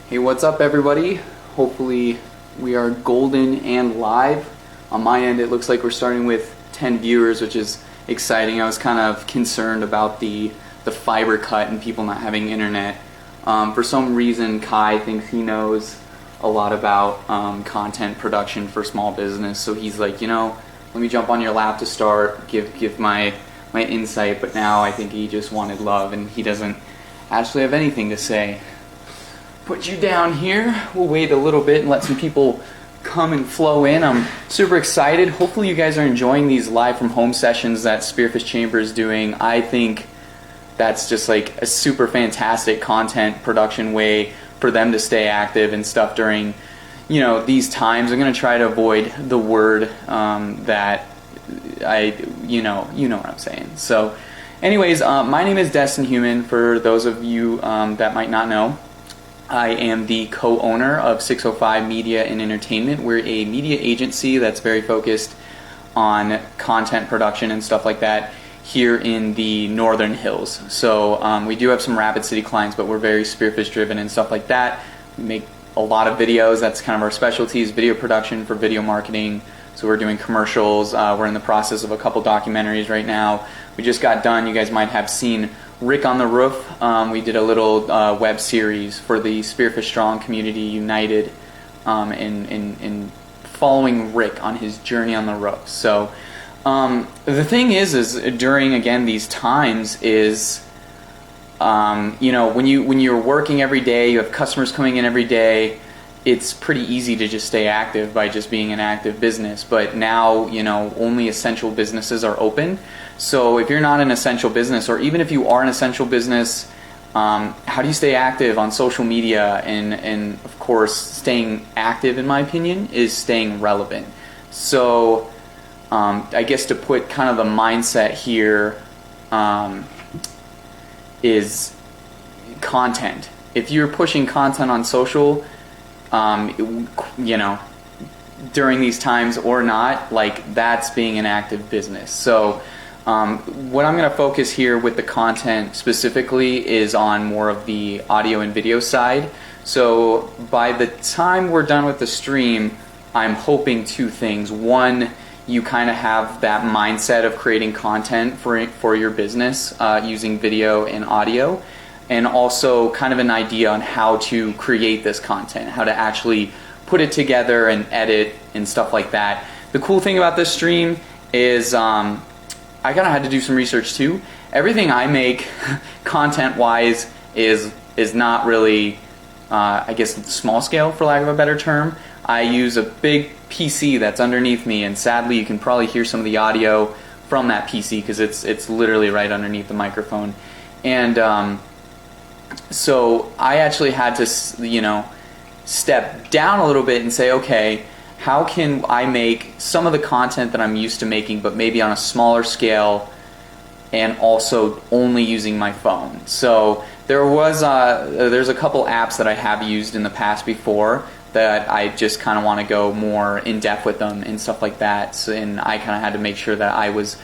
Hey, what's up everybody? Hopefully we are golden and live. On my end it looks like we're starting with 10 viewers, which is exciting. I was kind of concerned about the fiber cut and people not having internet. For some reason Kai thinks he knows a lot about content production for small business, so he's like, you know, let me jump on your lap to start, give my insight, but now I think he just wanted love and he doesn't actually have anything to say. Put you down here. We'll wait a little bit and let some people come and flow in. I'm super excited. Hopefully you guys are enjoying these live from home sessions that Spearfish Chamber is doing. I think that's just like a super fantastic content production way for them to stay active and stuff during, you know, these times. I'm going to try to avoid the word that you know what I'm saying. So anyways, my name is Destyn Humann, for those of you that might not know. I am the co-owner of 605 Media and Entertainment. We're a media agency that's very focused on content production and stuff like that here in the Northern Hills. So we do have some Rapid City clients, but we're very Spearfish driven and stuff like that. We make a lot of videos. That's kind of our specialties, video production for video marketing. So we're doing commercials. We're in the process of a couple documentaries right now. We just got done. You guys might have seen Rick on the Roof. We did a little web series for the Spearfish Strong Community United in following Rick on his journey on the roof. So the thing is during, again, these times is, you know, when you're working every day, you have customers coming in every day, it's pretty easy to just stay active by just being an active business. But now, you know, only essential businesses are open. So if you're not an essential business, or even if you are an essential business, how do you stay active on social media? And of course, staying active, in my opinion, is staying relevant. So I guess to put kind of the mindset here is content. If you're pushing content on social, you know, during these times or not, like, that's being an active business. So what I'm going to focus here with the content specifically is on more of the audio and video side. So by the time we're done with the stream, I'm hoping two things. One, you kind of have that mindset of creating content for your business using video and audio. and also kind of an idea on how to create this content, how to actually put it together and edit and stuff like that. The cool thing about this stream is I kind of had to do some research too. Everything I make content-wise is not really, I guess, small scale, for lack of a better term. I use a big PC that's underneath me, and sadly you can probably hear some of the audio from that PC because it's literally right underneath the microphone. And so I actually had to, you know, step down a little bit and say, okay, how can I make some of the content that I'm used to making, but maybe on a smaller scale, and also only using my phone. So there's a couple apps that I have used in the past before that I just kind of want to go more in depth with them and stuff like that. So, and I kind of had to make sure that I was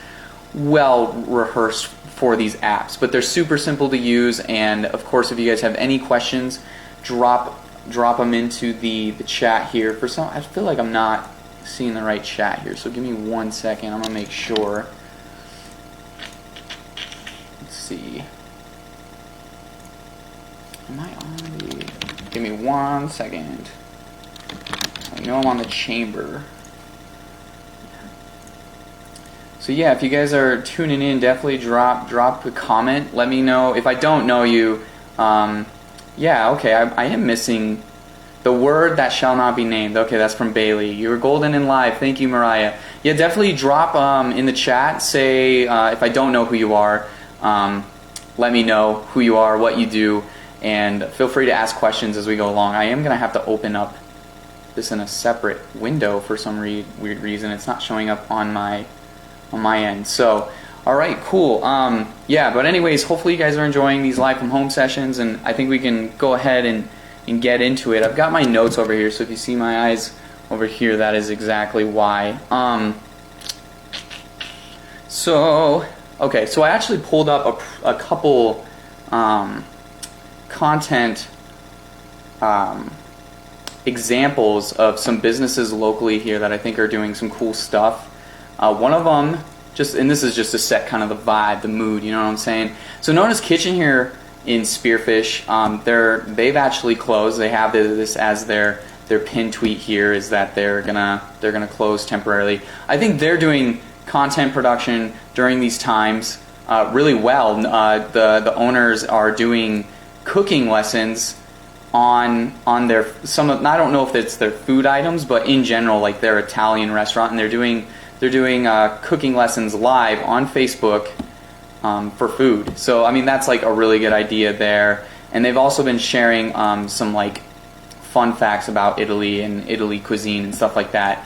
well rehearsed for these apps. But they're super simple to use, and of course, if you guys have any questions, drop them into the chat here. For some, I feel like I'm not seeing the right chat here, so give me 1 second. I'm gonna make sure. Let's see. Am I on the? Give me 1 second. I know I'm on the chamber. So yeah, if you guys are tuning in, definitely drop a comment. Let me know if I don't know you. Yeah, okay, I am missing the word that shall not be named. Okay, that's from Bailey. You're golden and live. Thank you, Mariah. Yeah, definitely drop in the chat. Say if I don't know who you are, let me know who you are, what you do, and feel free to ask questions as we go along. I am going to have to open up this in a separate window for some weird reason. It's not showing up on my end. So, all right, cool. Yeah, but anyways, hopefully you guys are enjoying these live from home sessions, and I think we can go ahead and get into it. I've got my notes over here, so if you see my eyes over here, that is exactly why. Okay, so I actually pulled up a couple content examples of some businesses locally here that I think are doing some cool stuff. One of them, and this is just to set kind of the vibe, the mood, you know what I'm saying? So Nona's Kitchen here in Spearfish, they've actually closed. They have this as their pin tweet here, is that they're gonna close temporarily. I think they're doing content production during these times really well. The owners are doing cooking lessons on their I don't know if it's their food items, but in general, like their Italian restaurant, and they're doing cooking lessons live on Facebook for food. So I mean, that's like a really good idea there. And they've also been sharing some like fun facts about Italy and Italy cuisine and stuff like that.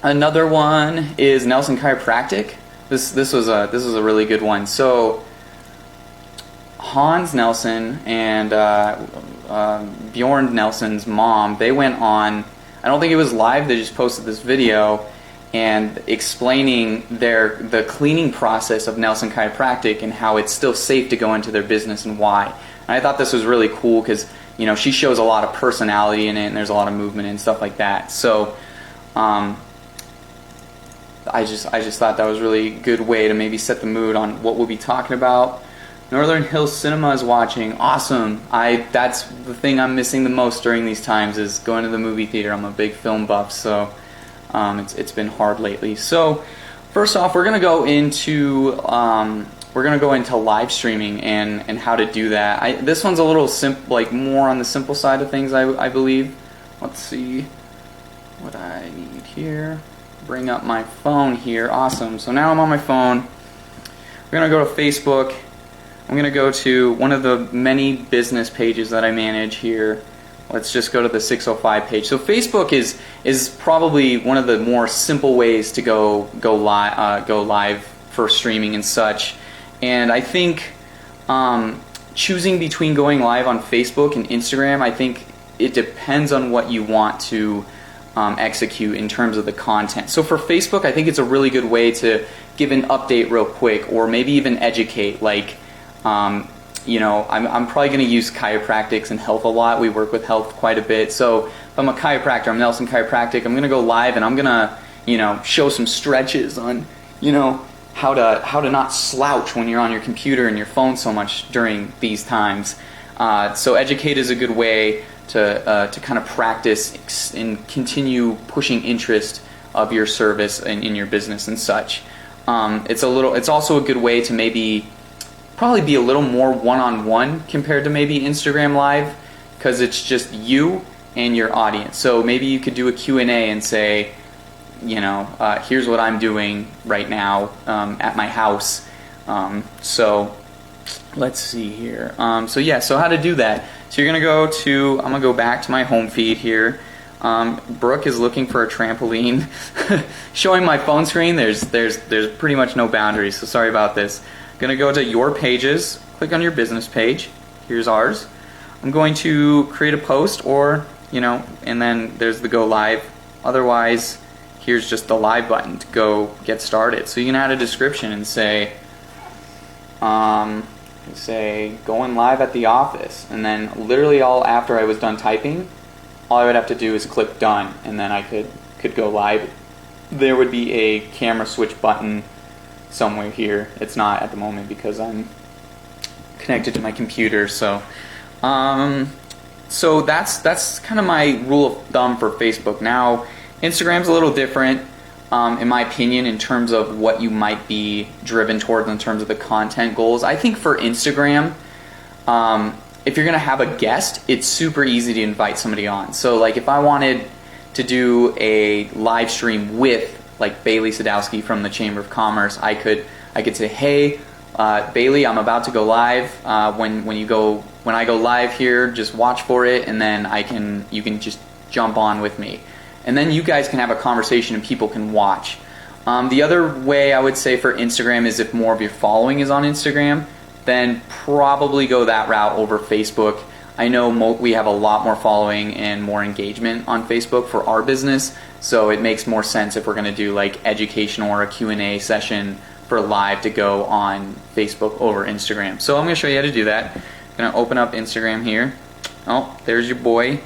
Another one is Nelson Chiropractic. This was a really good one. So Hans Nelson and Bjorn Nelson's mom, they went on, I don't think it was live, they just posted this video and explaining the cleaning process of Nelson Chiropractic and how it's still safe to go into their business and why. And I thought this was really cool because, you know, she shows a lot of personality in it, and there's a lot of movement and stuff like that. So I just thought that was a really good way to maybe set the mood on what we'll be talking about. Northern Hills Cinema is watching. Awesome. That's the thing I'm missing the most during these times, is going to the movie theater. I'm a big film buff, so it's been hard lately. So first off, we're gonna go into live streaming and how to do that. This one's a little more on the simple side of things, I believe. Let's see what I need here. Bring up my phone here. Awesome. So now I'm on my phone. We're gonna go to Facebook. I'm going to go to one of the many business pages that I manage here. Let's just go to the 605 page. So Facebook is probably one of the more simple ways to go live for streaming and such. And I think choosing between going live on Facebook and Instagram, I think it depends on what you want to execute in terms of the content. So for Facebook, I think it's a really good way to give an update real quick, or maybe even educate, like, you know, I'm probably going to use chiropractics and health a lot. We work with health quite a bit. So if I'm a chiropractor, I'm Nelson Chiropractic, I'm going to go live and I'm going to, you know, show some stretches on, you know, how to not slouch when you're on your computer and your phone so much during these times. So Educate is a good way to kind of practice and continue pushing interest of your service in your business and such. It's also a good way to probably be a little more one-on-one compared to maybe Instagram Live, because it's just you and your audience. So maybe you could do a Q&A and say, here's what I'm doing right now at my house. So let's see here. So how to do that. So you're going to I'm going to go back to my home feed here. Brooke is looking for a trampoline. Showing my phone screen, there's pretty much no boundaries, so sorry about this. I'm going to go to your pages, click on your business page. Here's ours. I'm going to create a post, or, and then there's the go live. Otherwise, here's just the live button to go get started. So you can add a description and say going live at the office, and then literally after I was done typing, all I would have to do is click done, and then I could go live. There would be a camera switch button somewhere here. It's not at the moment because I'm connected to my computer. So that's kind of my rule of thumb for Facebook. Now Instagram's a little different, in my opinion, in terms of what you might be driven towards in terms of the content goals. I think for Instagram, if you're going to have a guest, it's super easy to invite somebody on. So like if I wanted to do a live stream with like Bailey Sadowski from the Chamber of Commerce, I could say, hey, Bailey, I'm about to go live. When I go live here, just watch for it, and then you can just jump on with me. And then you guys can have a conversation and people can watch. The other way I would say for Instagram is if more of your following is on Instagram, then probably go that route over Facebook. I know we have a lot more following and more engagement on Facebook for our business, so it makes more sense if we're going to do like educational or a Q&A session for live to go on Facebook over Instagram. So I'm going to show you how to do that. I'm going to open up Instagram here. Oh, there's your boy.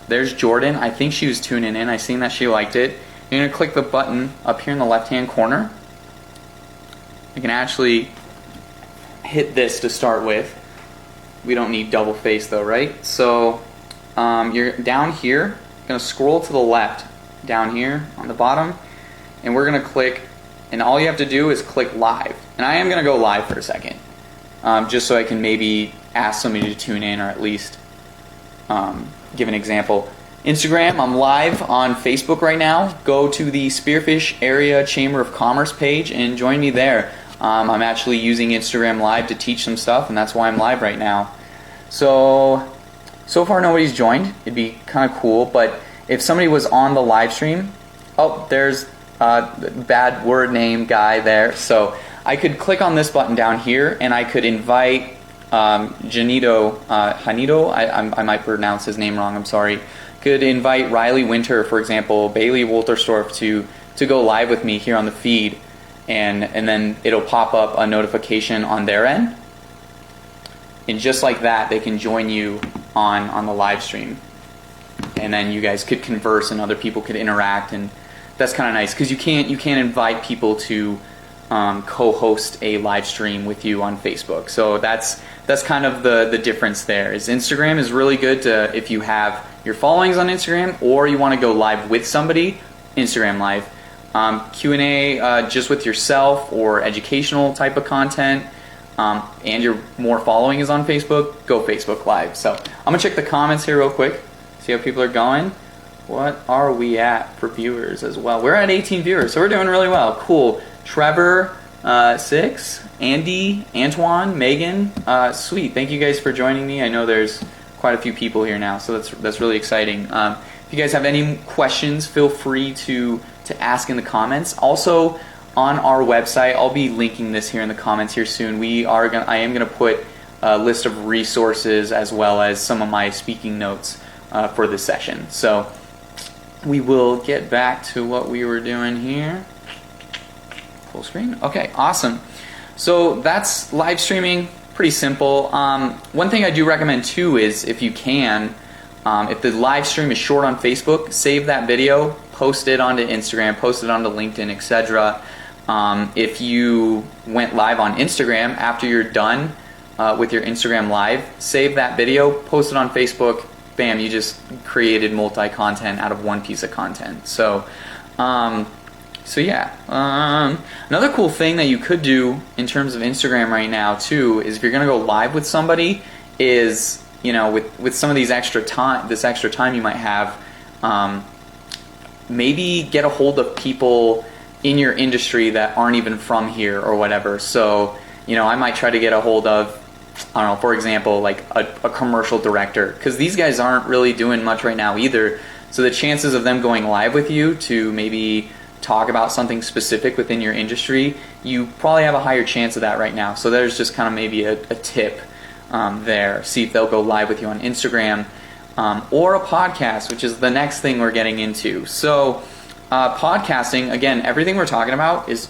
There's Jordan. I think she was tuning in. I seen that she liked it. You're going to click the button up here in the left-hand corner. You can actually hit this to start with. We don't need double face though, right? So you're down here, going to scroll to the left down here on the bottom, and we're going to click, and all you have to do is click live. And I am going to go live for a second, just so I can maybe ask somebody to tune in, or at least give an example. Instagram, I'm live on Facebook right now. Go to the Spearfish Area Chamber of Commerce page and join me there. I'm actually using Instagram Live to teach some stuff, and that's why I'm live right now. So far nobody's joined. It'd be kind of cool, but if somebody was on the live stream, oh, there's a bad word name guy there. So I could click on this button down here, and I could invite Janito, Hanito, I might pronounce his name wrong, I'm sorry. Could invite Riley Winter, for example, Bailey Wolterstorff to go live with me here on the feed. And then it'll pop up a notification on their end, and just like that they can join you on the live stream, and then you guys could converse and other people could interact, and that's kind of nice because you can't invite people to co-host a live stream with you on Facebook. So that's kind of the difference there. Is Instagram is really good to, if you have your followings on Instagram or you want to go live with somebody, Instagram Live. Q&A just with yourself or educational type of content, and your more following is on Facebook, go Facebook Live. So I'm going to check the comments here real quick, see how people are going. What are we at for viewers as well? We're at 18 viewers, so we're doing really well. Cool. Trevor, 6, Andy, Antoine, Megan, sweet. Thank you guys for joining me. I know there's quite a few people here now, so that's really exciting. If you guys have any questions, feel free to ask in the comments. Also, on our website, I'll be linking this here in the comments here soon. I am going to put a list of resources as well as some of my speaking notes for this session. So we will get back to what we were doing here. Full screen. Okay, awesome. So that's live streaming. Pretty simple. One thing I do recommend too is if you can, if the live stream is short on Facebook, save that video, post it onto Instagram, post it onto LinkedIn, etc. If you went live on Instagram, after you're done with your Instagram live, save that video, post it on Facebook, bam, you just created multi-content out of one piece of content. So yeah. Another cool thing that you could do in terms of Instagram right now too is if you're gonna go live with somebody, is, you know, with some of these extra time you might have, maybe get a hold of people in your industry that aren't even from here or whatever. So, you know, I might try to get a hold of, I don't know, for example, like a commercial director, because these guys aren't really doing much right now either. So the chances of them going live with you to maybe talk about something specific within your industry, you probably have a higher chance of that right now. So there's just kind of maybe a tip there. See if they'll go live with you on Instagram, or a podcast, which is the next thing we're getting into. So podcasting, again, everything we're talking about is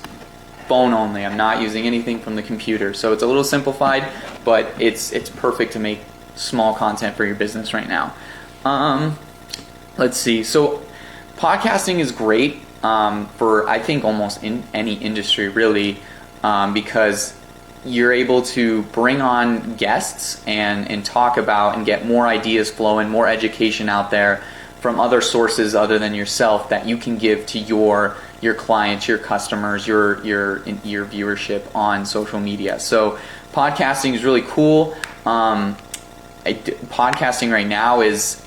phone only. I'm not using anything from the computer. So it's a little simplified, but it's perfect to make small content for your business right now. Let's see. So podcasting is great for, I think, almost in any industry really, because you're able to bring on guests and talk about and get more ideas flowing, more education out there from other sources other than yourself that you can give to your clients, your customers, your viewership on social media. So podcasting is really cool. Podcasting right now it's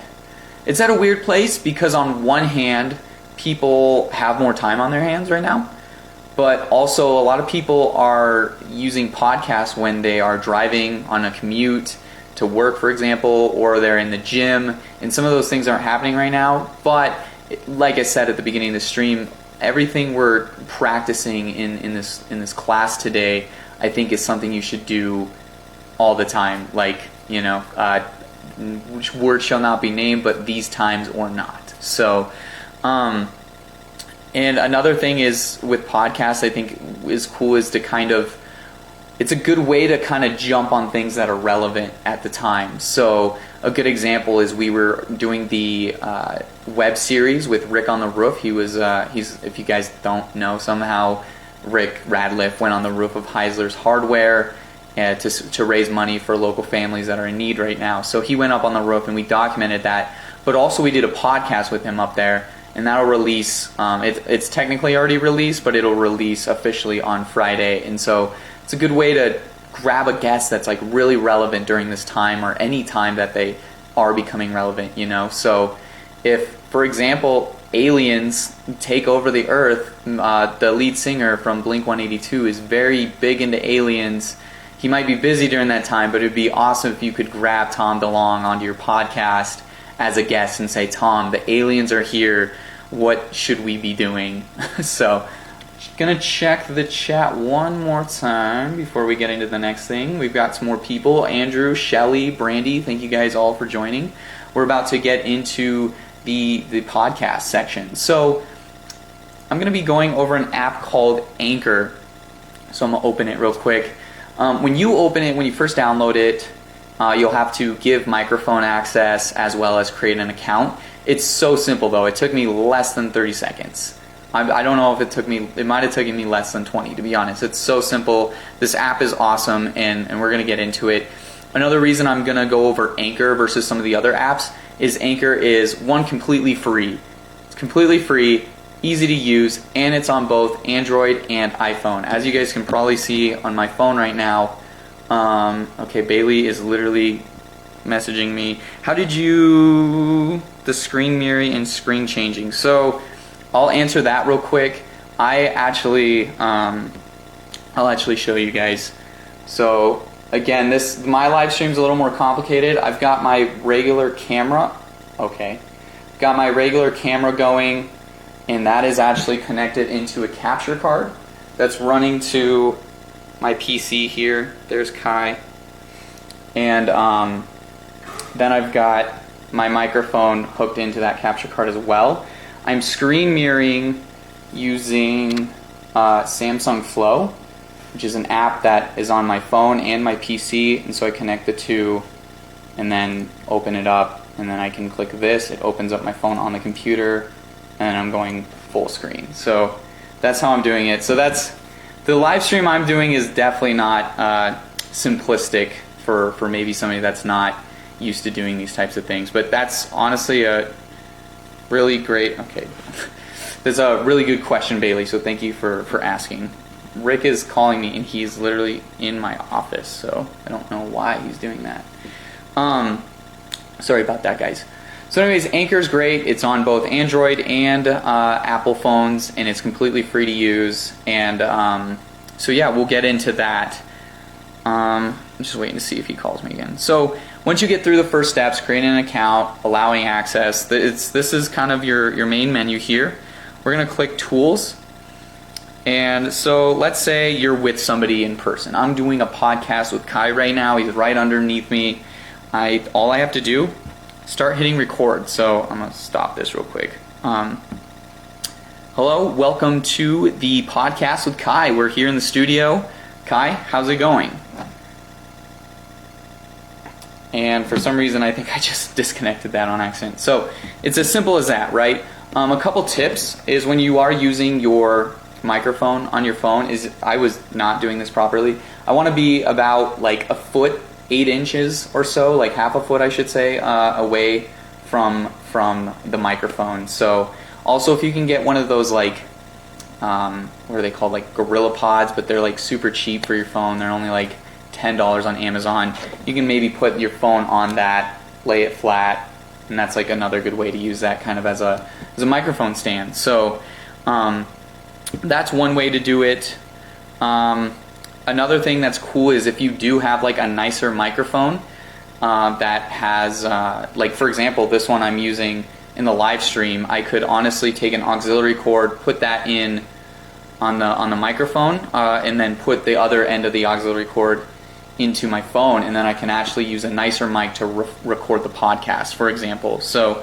at a weird place because on one hand, people have more time on their hands right now, but also a lot of people are using podcasts when they are driving on a commute to work, for example, or they're in the gym, and some of those things aren't happening right now. But like I said at the beginning of the stream, everything we're practicing in this class today, I think, is something you should do all the time. Like, you know, which word shall not be named, but these times or not. So, and another thing is with podcasts, I think is cool, is to kind of, it's a good way to kind of jump on things that are relevant at the time. So a good example is we were doing the web series with Rick on the Roof. He's, if you guys don't know, somehow Rick Radliff went on the roof of Heisler's Hardware to raise money for local families that are in need right now. So he went up on the roof and we documented that. But also we did a podcast with him up there, and that'll release, it's technically already released, but it'll release officially on Friday. And so it's a good way to grab a guest that's like really relevant during this time, or any time that they are becoming relevant, you know. So if, for example, aliens take over the earth, the lead singer from Blink-182 is very big into aliens. He might be busy during that time, but it'd be awesome if you could grab Tom DeLonge onto your podcast as a guest and say, Tom, the aliens are here. What should we be doing? So, just gonna check the chat one more time before we get into the next thing. We've got some more people. Andrew, Shelly, Brandy, thank you guys all for joining. We're about to get into the podcast section. So, I'm gonna be going over an app called Anchor. So I'm gonna open it real quick. When you open it, when you first download it, you'll have to give microphone access as well as create an account. It's so simple though. It took me less than 30 seconds. I don't know if it might have taken me less than 20, to be honest. It's so simple. This app is awesome, and we're going to get into it. Another reason I'm going to go over Anchor versus some of the other apps is Anchor is, one, completely free. It's completely free, easy to use, and it's on both Android and iPhone. As you guys can probably see on my phone right now, okay, Bailey is literally messaging me. How did you, the screen mirroring and screen changing? So I'll answer that real quick. I'll actually show you guys. So again, my live stream is a little more complicated. I've got my regular camera. Okay, got my regular camera going, and that is actually connected into a capture card that's running to my PC here. There's Kai, and then I've got my microphone hooked into that capture card as well. I'm screen mirroring using Samsung Flow, which is an app that is on my phone and my PC, and so I connect the two and then open it up, and then I can click this. It opens up my phone on the computer, and I'm going full screen. So that's how I'm doing it. So that's the live stream I'm doing is definitely not simplistic for maybe somebody that's not used to doing these types of things. But that's honestly a really great. Okay, that's a really good question, Bailey. So thank you for asking. Rick is calling me, and he's literally in my office, so I don't know why he's doing that. Sorry about that, guys. So anyways, Anchor is great. It's on both Android and Apple phones, and it's completely free to use. And so yeah, we'll get into that. I'm just waiting to see if he calls me again. So once you get through the first steps, creating an account, allowing access, this is kind of your main menu here. We're going to click Tools. And so let's say you're with somebody in person. I'm doing a podcast with Kai right now. He's right underneath me. All I have to do, start hitting record. So I'm going to stop this real quick. Hello, welcome to the podcast with Kai. We're here in the studio. Kai, how's it going? And for some reason, I think I just disconnected that on accident. So it's as simple as that, right? A couple tips is when you are using your microphone on your phone, I was not doing this properly. I want to be about like a foot, 8 inches or so, like half a foot, I should say, away from the microphone. So also, if you can get one of those like, what are they called, like Gorilla Pods, but they're like super cheap for your phone. They're only like $10 on Amazon. You can maybe put your phone on that, lay it flat, and that's like another good way to use that kind of as a microphone stand. So that's one way to do it. Another thing that's cool is if you do have like a nicer microphone that has, like for example, this one I'm using in the live stream, I could honestly take an auxiliary cord, put that in on the microphone, and then put the other end of the auxiliary cord into my phone, and then I can actually use a nicer mic to record the podcast, for example. So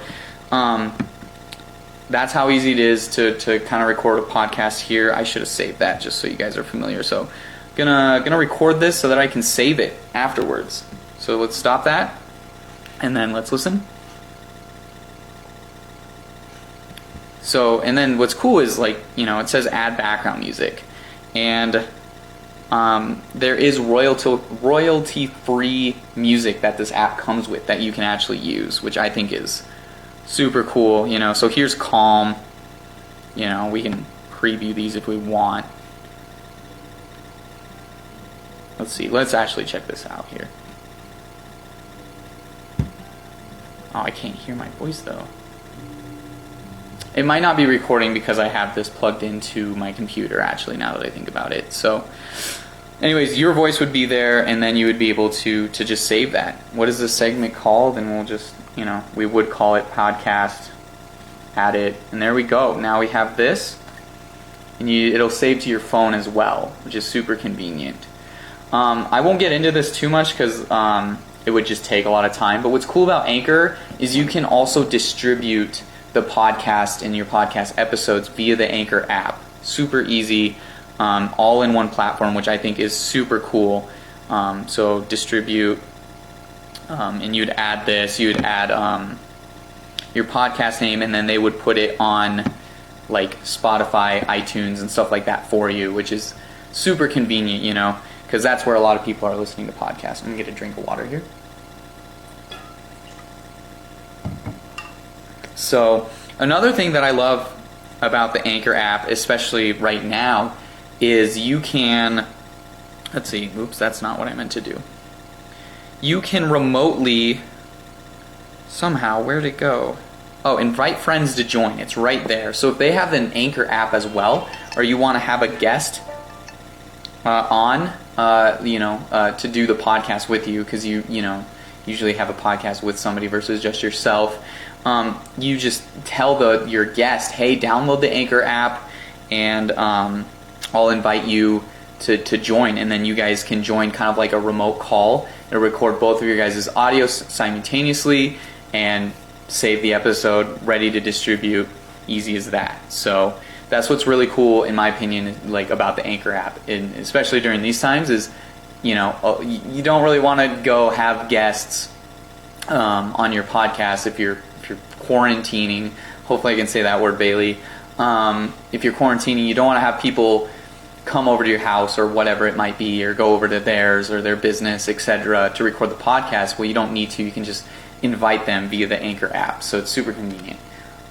that's how easy it is to kind of record a podcast here. I should have saved that just so you guys are familiar. So gonna record this so that I can save it afterwards. So let's stop that, and then let's listen. So, and then what's cool is, like, you know, it says add background music, and there is royalty-free music that this app comes with that you can actually use, which I think is super cool. You know, so here's Calm. You know, we can preview these if we want. Let's see. Let's actually check this out here. Oh, I can't hear my voice though. It might not be recording because I have this plugged into my computer, actually, now that I think about it. So anyways, your voice would be there, and then you would be able to just save that. What is this segment called? And we'll just, you know, we would call it podcast, add it, and there we go. Now we have this, and it'll save to your phone as well, which is super convenient. I won't get into this too much because it would just take a lot of time. But what's cool about Anchor is you can also distribute the podcast and your podcast episodes via the Anchor app. Super easy, all in one platform, which I think is super cool. So distribute, and you'd add this, you'd add your podcast name, and then they would put it on like Spotify, iTunes, and stuff like that for you, which is super convenient, you know, because that's where a lot of people are listening to podcasts. I'm going to get a drink of water here. So another thing that I love about the Anchor app, especially right now, is you can, let's see, oops, that's not what I meant to do. You can remotely, somehow, where'd it go? Oh, invite friends to join. It's right there. So if they have an Anchor app as well, or you want to have a guest to do the podcast with you, because you usually have a podcast with somebody versus just yourself. You just tell your guest, hey, download the Anchor app, and I'll invite you to join, and then you guys can join kind of like a remote call. It'll record both of your guys' audio simultaneously and save the episode, ready to distribute. Easy as that. So that's what's really cool, in my opinion, like about the Anchor app, and especially during these times, is you don't really want to go have guests on your podcast if you're quarantining. Hopefully I can say that word, Bailey. if you're quarantining, you don't want to have people come over to your house or whatever it might be, or go over to theirs or their business, etc., to record the podcast. Well, you don't need to. You can just invite them via the Anchor app, so it's super convenient.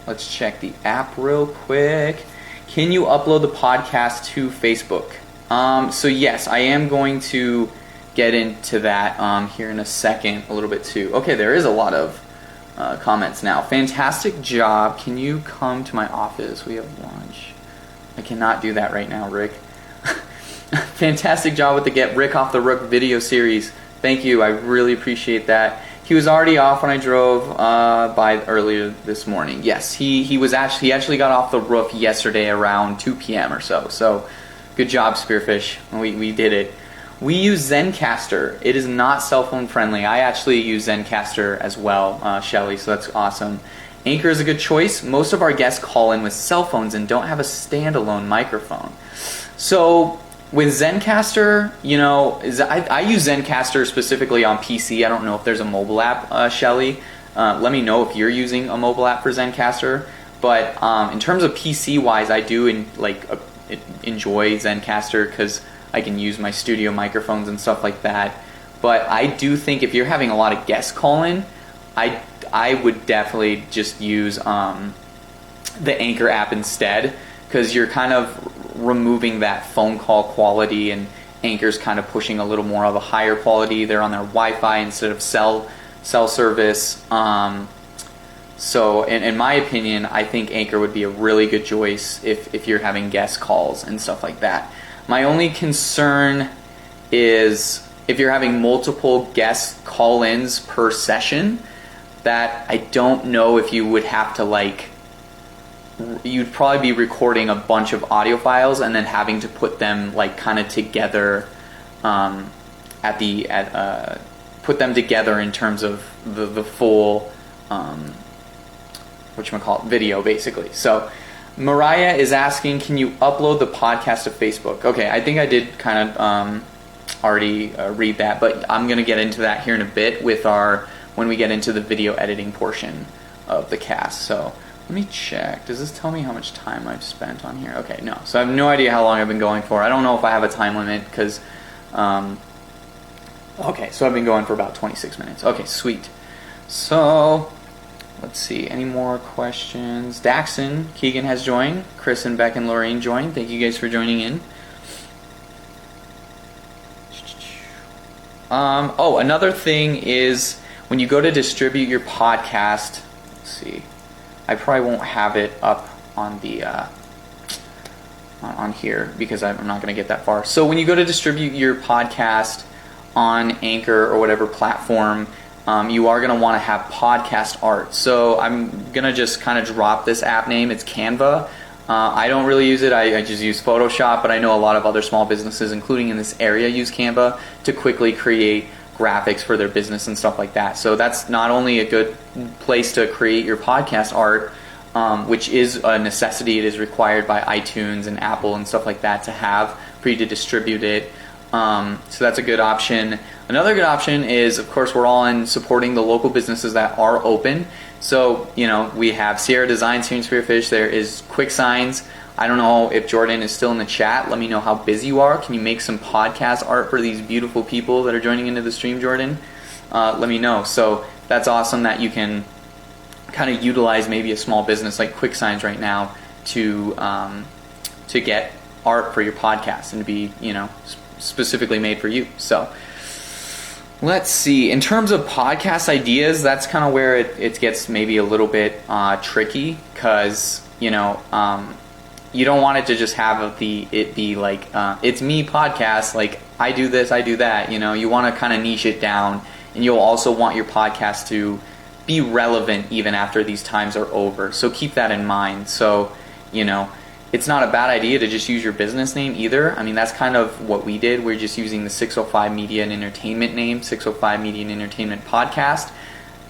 Let's check the app real quick. Can you upload the podcast to Facebook? So yes, I am going to get into that here in a second a little bit too. Okay, there is a lot of comments now. Fantastic job. Can you come to my office? We have lunch. I cannot do that right now, Rick. Fantastic job with the Get Rick Off the Roof video series. Thank you. I really appreciate that. He was already off when I drove by earlier this morning. Yes, he actually got off the roof yesterday around 2 p.m. or so. So good job, Spearfish. We did it. We use Zencastr. It is not cell phone friendly. I actually use Zencastr as well, Shelly, so that's awesome. Anchor is a good choice. Most of our guests call in with cell phones and don't have a standalone microphone. So with Zencastr, I use Zencastr specifically on PC. I don't know if there's a mobile app, Shelly. Let me know if you're using a mobile app for Zencastr. But in terms of PC-wise, I do enjoy Zencastr because I can use my studio microphones and stuff like that. But I do think if you're having a lot of guests call in, I would definitely just use the Anchor app instead, because you're kind of removing that phone call quality, and Anchor's kind of pushing a little more of a higher quality. They're on their Wi-Fi instead of cell service. So in my opinion, I think Anchor would be a really good choice if you're having guest calls and stuff like that. My only concern is if you're having multiple guest call-ins per session, that I don't know if you would have to you'd probably be recording a bunch of audio files and then having to put them kind of together put them together in terms of the full video, basically. So Mariah is asking, can you upload the podcast to Facebook? Okay, I think I did kind of already read that, but I'm going to get into that here in a bit when we get into the video editing portion of the cast. So let me check. Does this tell me how much time I've spent on here? Okay, no. So I have no idea how long I've been going for. I don't know if I have a time limit because, okay, so I've been going for about 26 minutes. Okay, sweet. So let's see. Any more questions? Daxon, Keegan has joined. Chris and Beck and Lorraine joined. Thank you guys for joining in. Another thing is when you go to distribute your podcast, let's see. I probably won't have it up on the on here because I'm not going to get that far. So when you go to distribute your podcast on Anchor or whatever platform, you are going to want to have podcast art. So I'm going to just kind of drop this app name. It's Canva. I don't really use it. I just use Photoshop, but I know a lot of other small businesses, including in this area, use Canva to quickly create graphics for their business and stuff like that. So that's not only a good place to create your podcast art, which is a necessity. It is required by iTunes and Apple and stuff like that to have for you to distribute it. So that's a good option. Another good option is, of course, we're all in supporting the local businesses that are open. So, we have Sierra Designs here in Spearfish. There is Quick Signs. I don't know if Jordan is still in the chat. Let me know how busy you are. Can you make some podcast art for these beautiful people that are joining into the stream, Jordan? Let me know. So that's awesome that you can kind of utilize maybe a small business like Quick Signs right now to get art for your podcast and to be, specifically made for you. So let's see. In terms of podcast ideas, that's kind of where it gets maybe a little bit tricky because, you don't want it to just have it be like, it's me podcast, like I do this, I do that. You want to kind of niche it down, and you'll also want your podcast to be relevant even after these times are over. So keep that in mind. So, it's not a bad idea to just use your business name either. I mean, that's kind of what we did. We're just using the 605 Media and Entertainment name, 605 Media and Entertainment Podcast.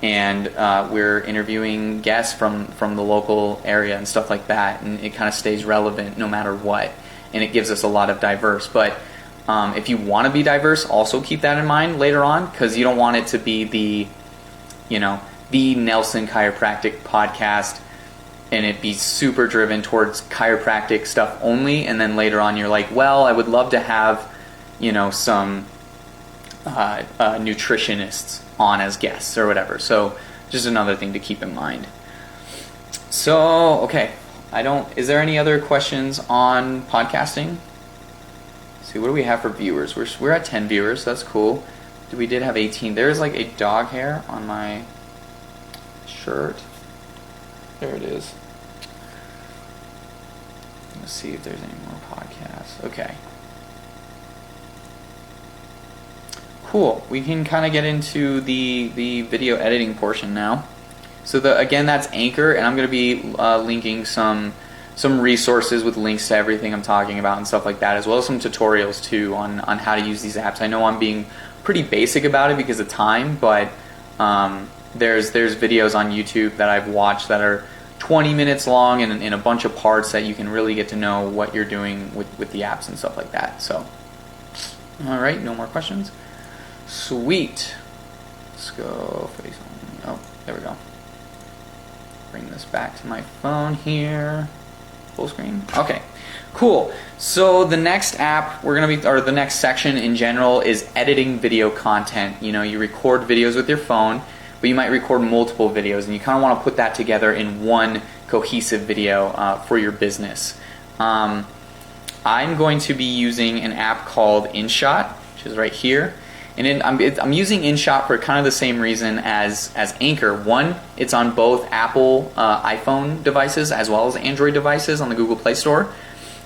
And we're interviewing guests from the local area and stuff like that. And it kind of stays relevant no matter what. And it gives us a lot of diverse. But if you want to be diverse, also keep that in mind later on. Because you don't want it to be the Nelson Chiropractic Podcast, and it be super driven towards chiropractic stuff only, and then later on you're like, well, I would love to have, you know, some nutritionists on as guests or whatever. So just another thing to keep in mind. So, okay, is there any other questions on podcasting? Let's see, what do we have for viewers? We're at 10 viewers, that's cool. We did have 18. There's like a dog hair on my shirt. There it is. Let's see if there's any more podcasts. Okay. Cool. We can kind of get into the video editing portion now. So again, that's Anchor, and I'm going to be linking some resources with links to everything I'm talking about and stuff like that, as well as some tutorials too on how to use these apps. I know I'm being pretty basic about it because of time, but there's videos on YouTube that I've watched that are 20 minutes long and in a bunch of parts that you can really get to know what you're doing with the apps and stuff like that. So, all right, no more questions. Sweet. Let's go face on. Oh, there we go. Bring this back to my phone here. Full screen. Okay, cool. So the next app the next section in general is editing video content. You know, you record videos with your phone, but you might record multiple videos, and you kind of want to put that together in one cohesive video for your business. I'm going to be using an app called InShot, which is right here. And I'm using InShot for kind of the same reason as Anchor. One, it's on both Apple iPhone devices as well as Android devices on the Google Play Store.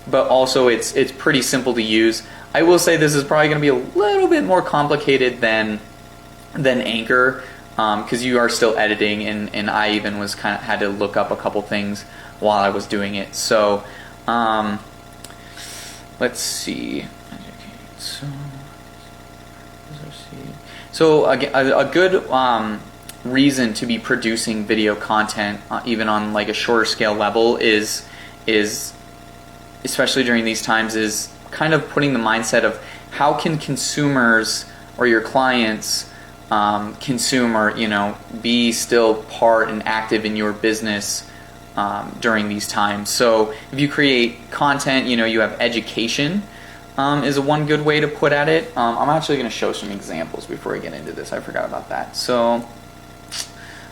But also it's pretty simple to use. I will say this is probably going to be a little bit more complicated than Anchor, because you are still editing, and I even had to look up a couple things while I was doing it. So let's see. So a good reason to be producing video content, even on like a shorter scale level, is especially during these times, is kind of putting the mindset of how can consumers or your clients consume or, you know, be still part and active in your business during these times. So if you create content, you know, you have education. Is one good way to put at it. I'm actually going to show some examples before I get into this. I forgot about that. So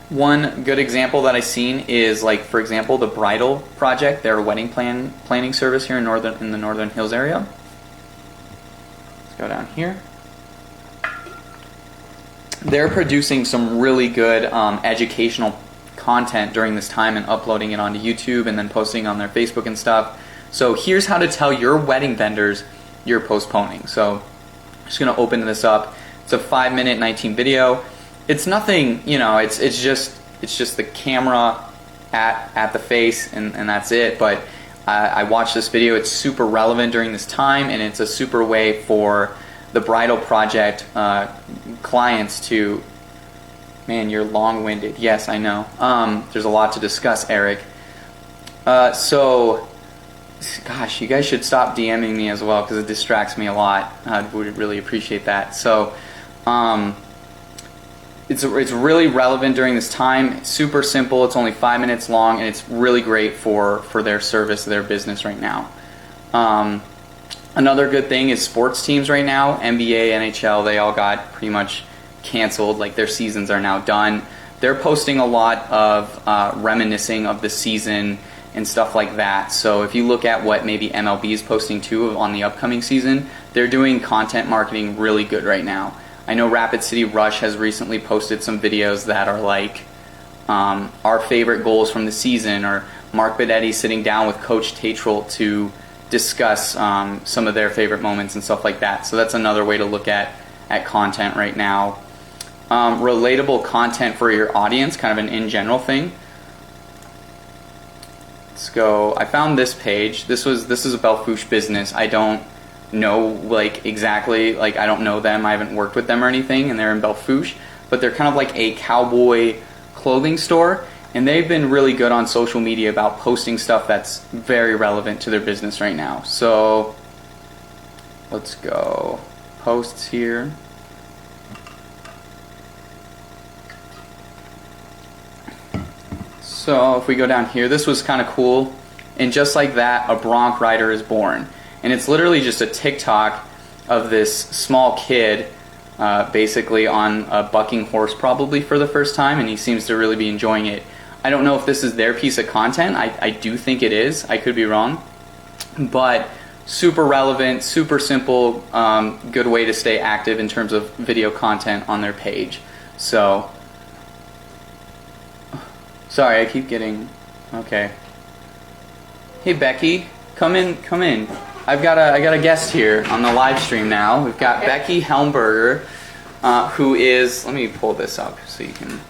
one good example that I've seen is, like, for example, the Bridal Project. They're a wedding planning service here in the Northern Hills area. Let's go down here. They're producing some really good educational content during this time and uploading it onto YouTube and then posting on their Facebook and stuff. So here's how to tell your wedding vendors you're postponing. So I'm just going to open this up. It's a 5-minute 19 video. It's nothing, you know, it's just the camera at the face, and that's it. But I watched this video. It's super relevant during this time, and it's a super way for the Bridal Project clients to, man, you're long-winded. Yes, I know. There's a lot to discuss, Eric. So gosh, you guys should stop DMing me as well, because it distracts me a lot. I would really appreciate that. So it's really relevant during this time. It's super simple. It's only 5 minutes long, and it's really great for their service, their business right now. Another good thing is sports teams right now, NBA, NHL, they all got pretty much canceled. Like, their seasons are now done. They're posting a lot of reminiscing of the season and stuff like that. So if you look at what maybe MLB is posting too on the upcoming season, they're doing content marketing really good right now. I know Rapid City Rush has recently posted some videos that are like our favorite goals from the season, or Mark Bedetti sitting down with Coach Tatrell to discuss some of their favorite moments and stuff like that. So that's another way to look at content right now. Relatable content for your audience, kind of an in general thing. Let's go. I found this page. This is a Belfouche business. I don't know like exactly, like I don't know them. I haven't worked with them or anything, and they're in Belfouche, but they're kind of like a cowboy clothing store, and they've been really good on social media about posting stuff that's very relevant to their business right now. So let's go. Posts here. So if we go down here, this was kind of cool. And just like that, a bronc rider is born. And it's literally just a TikTok of this small kid basically on a bucking horse probably for the first time, and he seems to really be enjoying it. I don't know if this is their piece of content. I do think it is. I could be wrong. But super relevant, super simple, good way to stay active in terms of video content on their page. So, sorry, I keep getting, okay. Hey Becky, come in. I got a guest here on the live stream now. We've got Becky Helmberger, who is, let me pull this up so you can.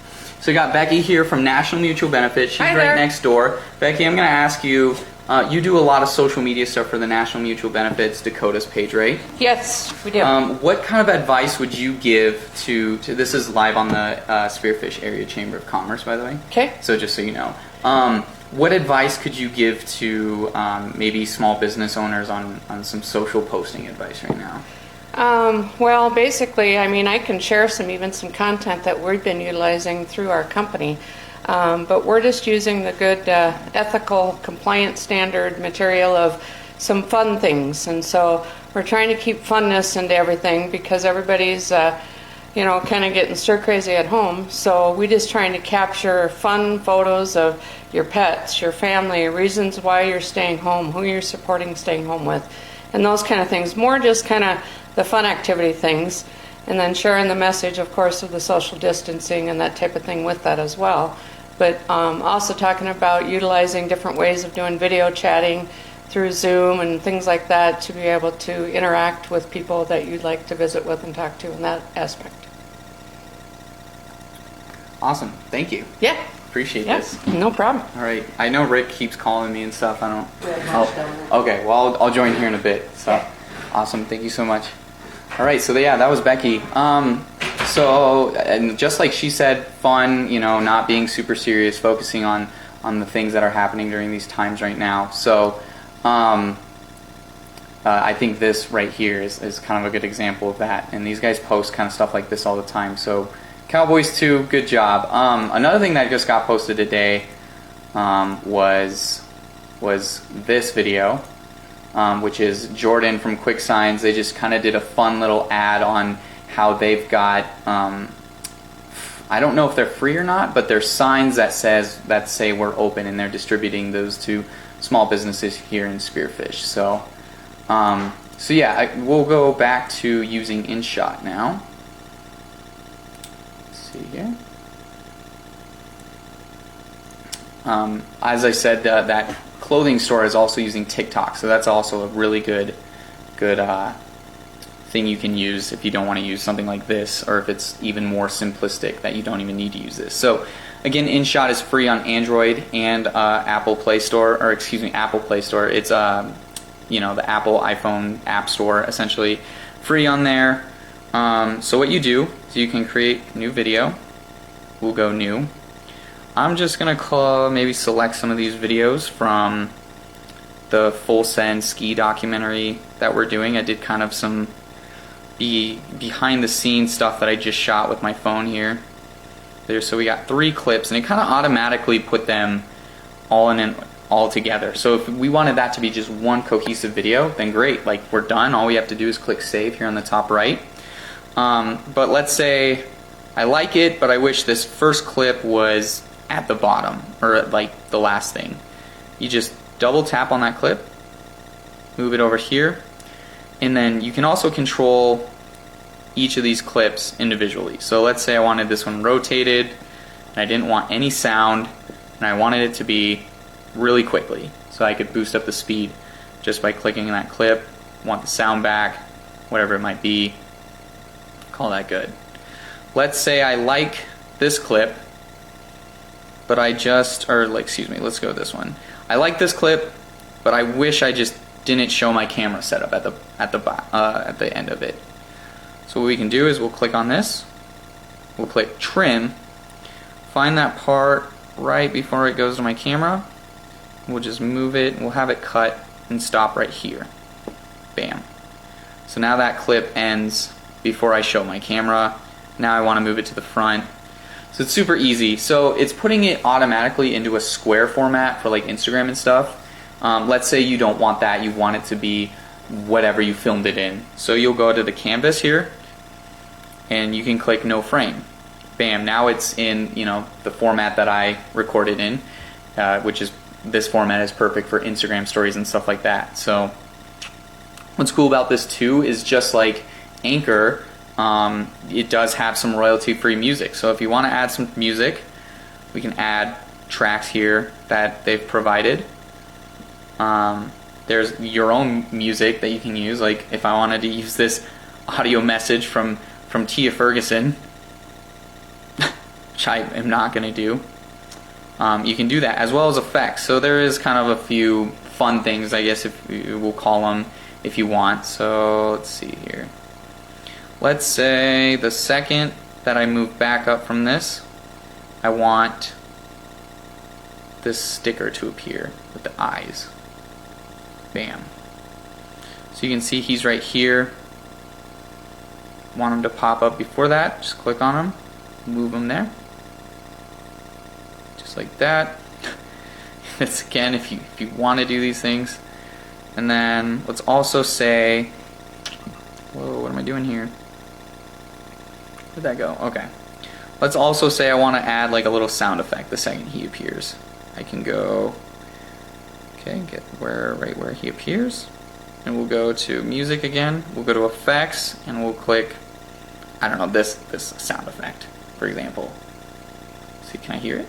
So we got Becky here from National Mutual Benefit. She's right next door. Becky, I'm going to ask you, you do a lot of social media stuff for the National Mutual Benefits Dakota's page, right? Yes, we do. What kind of advice would you give to this is live on the Spearfish Area Chamber of Commerce, by the way. Okay. So just so you know. What advice could you give to maybe small business owners on some social posting advice right now? Well, basically, I mean, I can share even some content that we've been utilizing through our company, but we're just using the good ethical compliance standard material of some fun things, and so we're trying to keep funness into everything because everybody's kind of getting stir crazy at home. So we just trying to capture fun photos of your pets, your family, reasons why you're staying home, who you're supporting staying home with, and those kind of things. More just kind of the fun activity things, and then sharing the message, of course, of the social distancing and that type of thing with that as well. But also talking about utilizing different ways of doing video chatting through Zoom and things like that to be able to interact with people that you'd like to visit with and talk to in that aspect. Awesome. Thank you. Yeah. Appreciate this. No problem. All right. I know Rick keeps calling me and stuff. I don't. Oh, okay. Well, I'll join here in a bit. So, awesome. Thank you so much. All right. So yeah, that was Becky. So and just like she said, fun. Not being super serious, focusing on the things that are happening during these times right now. So, I think this right here is kind of a good example of that. And these guys post kind of stuff like this all the time. So. Cowboys 2, good job. Another thing that just got posted today was this video, which is Jordan from Quick Signs. They just kind of did a fun little ad on how they've got, I don't know if they're free or not, but there's signs that say we're open, and they're distributing those to small businesses here in Spearfish. So yeah, we'll go back to using InShot now. See here. As I said, that clothing store is also using TikTok, so that's also a really good thing you can use if you don't want to use something like this, or if it's even more simplistic that you don't even need to use this. So again, InShot is free on Android and Apple Play Store, or excuse me, Apple Play Store. It's the Apple iPhone App Store, essentially free on there. So what you do is you can create new video. We'll go new. I'm just gonna maybe select some of these videos from the Full Send ski documentary that we're doing. I did kind of some behind the scenes stuff that I just shot with my phone here. So we got 3 clips, and it kind of automatically put them all together. So if we wanted that to be just one cohesive video, then great, like we're done. All we have to do is click save here on the top right. But let's say I like it, but I wish this first clip was at the bottom, or at like the last thing. You just double tap on that clip, move it over here, and then you can also control each of these clips individually. So let's say I wanted this one rotated, and I didn't want any sound, and I wanted it to be really quickly, so I could boost up the speed just by clicking that clip. Want the sound back, whatever it might be. Call that good. Let's say I like this clip, but let's go with this one. I like this clip, but I wish I just didn't show my camera setup at the end of it. So what we can do is we'll click on this, we'll click trim, find that part right before it goes to my camera, we'll just move it, we'll have it cut and stop right here. Bam. So now that clip ends before I show my camera. Now I want to move it to the front. So it's super easy. So it's putting it automatically into a square format for like Instagram and stuff. Let's say you don't want that. You want it to be whatever you filmed it in. So you'll go to the canvas here and you can click no frame. Bam, now it's in, you know, the format that I recorded in, which is, this format is perfect for Instagram stories and stuff like that. So what's cool about this too is, just like Anchor, it does have some royalty-free music. So if you want to add some music, we can add tracks here that they've provided. There's your own music that you can use. Like if I wanted to use this audio message from Tia Ferguson, which I am not going to do, you can do that, as well as effects. So there is kind of a few fun things, I guess, if you will call them, if you want. So let's see here. Let's say the second that I move back up from this, I want this sticker to appear with the eyes. Bam. So you can see he's right here. Want him to pop up before that, just click on him, move him there. Just like that. That's again if you want to do these things. And then let's also say, whoa, what am I doing here? Where'd that go? Okay. Let's also say I want to add like a little sound effect the second he appears. I can go, okay, get right where he appears, and we'll go to music again. We'll go to effects and we'll click, I don't know, this sound effect, for example. See, can I hear it?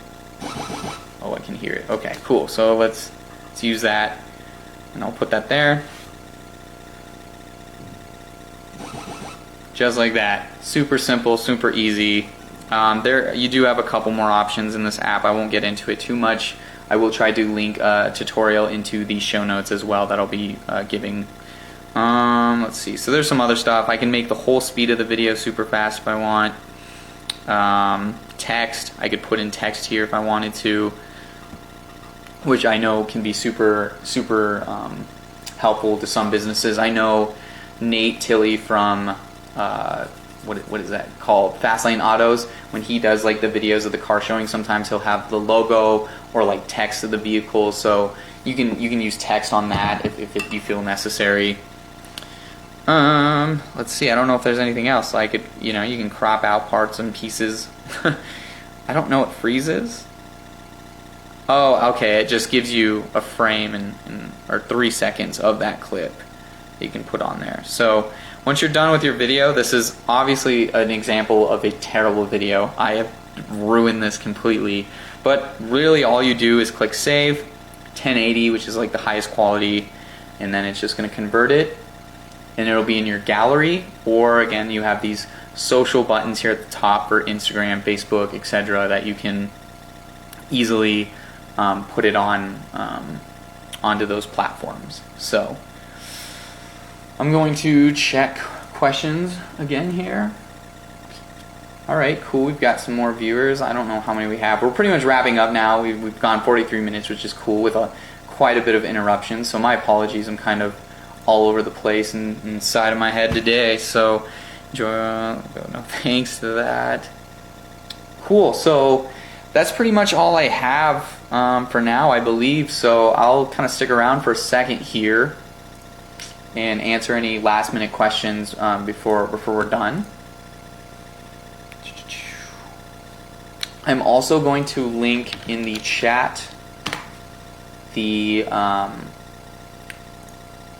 Oh, I can hear it. Okay, cool. So let's use that, and I'll put that there. Just like that. Super simple, super easy. There, you do have a couple more options in this app. I won't get into it too much. I will try to link a tutorial into the show notes as well that I'll be giving. Let's see. So there's some other stuff. I can make the whole speed of the video super fast if I want. Text. I could put in text here if I wanted to, which I know can be super helpful to some businesses. I know Nate Tilley from what is that called? Fastlane Autos. When he does like the videos of the car showing, sometimes he'll have the logo or like text of the vehicle. So you can use text on that if you feel necessary. Let's see. I don't know if there's anything else. I could, you can crop out parts and pieces. I don't know what freeze is. Oh, okay. It just gives you a frame or 3 seconds of that clip that you can put on there. So once you're done with your video, this is obviously an example of a terrible video. I have ruined this completely. But really all you do is click save, 1080, which is like the highest quality, and then it's just going to convert it, and it'll be in your gallery. Or again, you have these social buttons here at the top for Instagram, Facebook, etc. that you can easily put it on onto those platforms. So I'm going to check questions again here. Alright, cool. We've got some more viewers. I don't know how many we have. We're pretty much wrapping up now. We've gone 43 minutes, which is cool, with quite a bit of interruptions. So my apologies. I'm kind of all over the place and inside of my head today. So enjoy. No thanks to that. Cool. So that's pretty much all I have for now, I believe. So I'll kind of stick around for a second here and answer any last minute questions before we're done. I'm also going to link in the chat the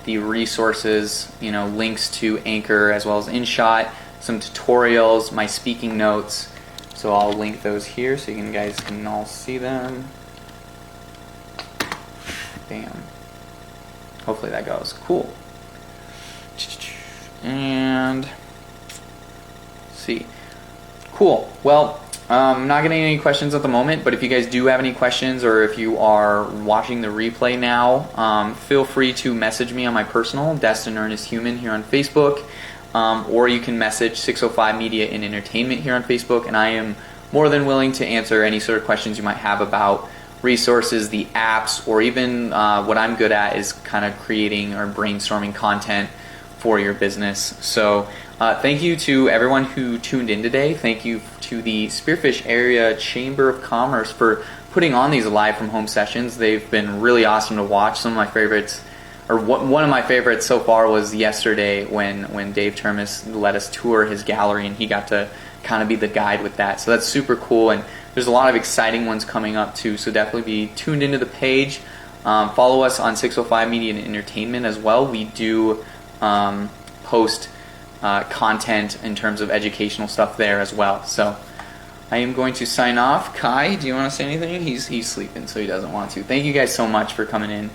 resources, links to Anchor as well as InShot, some tutorials, my speaking notes. So I'll link those here so you guys can all see them. Bam. Hopefully that goes. Cool. And let's see. Cool. Well, I'm not getting any questions at the moment, but if you guys do have any questions, or if you are watching the replay now, feel free to message me on my personal, Destyn Ernest Humann, here on Facebook, or you can message 605 Media and Entertainment here on Facebook, and I am more than willing to answer any sort of questions you might have about resources, the apps, or even what I'm good at is kind of creating or brainstorming content for your business. So Thank you to everyone who tuned in today. Thank you to the Spearfish Area Chamber of Commerce for putting on these live from home sessions. They've been really awesome to watch. Some of my favorites, or one of my favorites so far, was yesterday when Dave Termes let us tour his gallery, and he got to kind of be the guide with that. So that's super cool, and there's a lot of exciting ones coming up too. So definitely be tuned into the page. Follow us on 605 Media and Entertainment as well. We do post content in terms of educational stuff there as well. So I am going to sign off. Kai, do you want to say anything? He's sleeping, so he doesn't want to. Thank you guys so much for coming in.